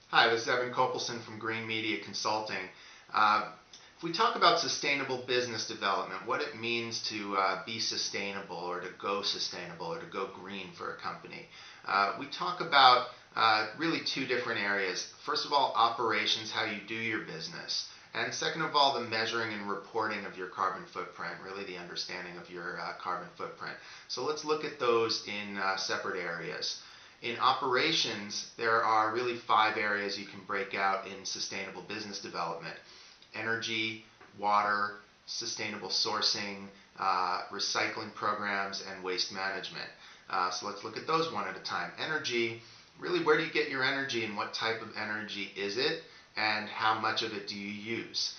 Hi, this is Evan Kopelson from Green Media Consulting. If we talk about sustainable business development, what it means to be sustainable or to go sustainable or to go green for a company, we talk about really two different areas. First of all, operations, how you do your business. And second of all, the measuring and reporting of your carbon footprint, really the understanding of your carbon footprint. So let's look at those in separate areas. In operations, there are really five areas you can break out in sustainable business development: energy, water, sustainable sourcing, recycling programs, and waste management. So let's look at those one at a time. Energy, really, where do you get your energy and what type of energy is it, and how much of it do you use?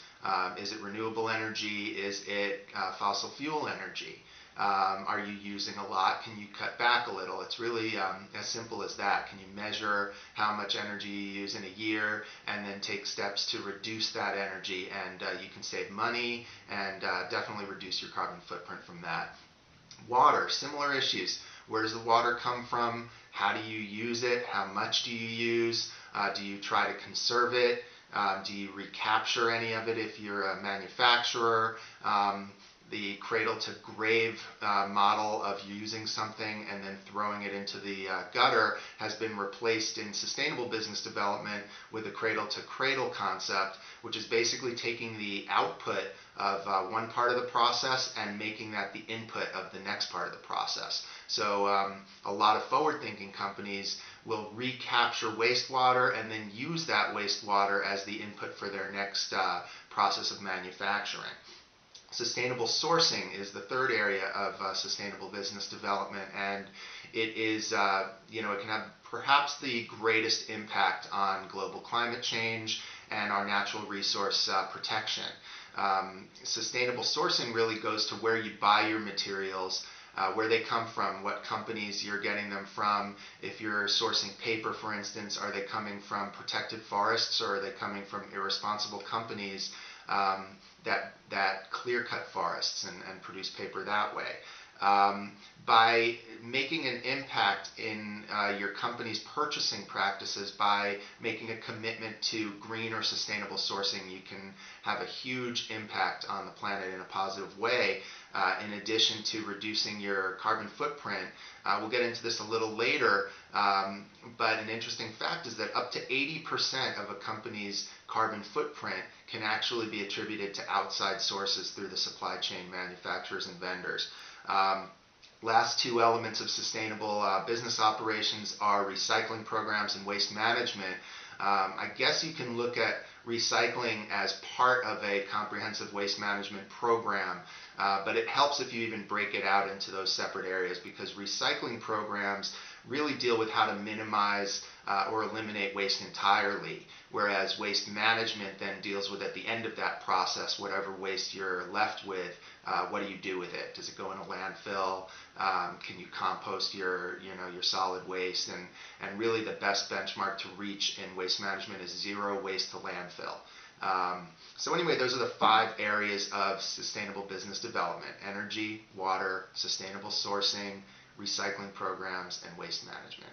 Is it renewable energy? Is it fossil fuel energy? Are you using a lot? Can you cut back a little? It's really as simple as that. Can you measure how much energy you use in a year and then take steps to reduce that energy? And you can save money and definitely reduce your carbon footprint from that. Water, similar issues. Where does the water come from? How do you use it? How much do you use? Do you try to conserve it? Do you recapture any of it if you're a manufacturer? The cradle to grave model of using something and then throwing it into the gutter has been replaced in sustainable business development with the cradle to cradle concept, which is basically taking the output of one part of the process and making that the input of the next part of the process. So a lot of forward-thinking companies will recapture wastewater and then use that wastewater as the input for their next process of manufacturing. Sustainable sourcing is the third area of sustainable business development, and it is, it can have perhaps the greatest impact on global climate change and our natural resource protection. Sustainable sourcing really goes to where you buy your materials, where they come from, what companies you're getting them from. If you're sourcing paper, for instance, are they coming from protected forests or are they coming from irresponsible companies that clear-cut forests and produce paper that way? By making an impact in your company's purchasing practices, by making a commitment to green or sustainable sourcing, you can have a huge impact on the planet in a positive way. In addition to reducing your carbon footprint, we'll get into this a little later, but an interesting fact is that up to 80% of a company's carbon footprint can actually be attributed to outside sources through the supply chain, manufacturers and vendors. Last two elements of sustainable business operations are recycling programs and waste management. I guess you can look at recycling as part of a comprehensive waste management program, but it helps if you even break it out into those separate areas, because recycling programs really deal with how to minimize or eliminate waste entirely, whereas waste management then deals with, at the end of that process, whatever waste you're left with, what do you do with it? Does it go in a landfill? Can you compost your solid waste? And really the best benchmark to reach in waste management is zero waste to landfill. So anyway, those are the five areas of sustainable business development: energy, water, sustainable sourcing, recycling programs, and waste management.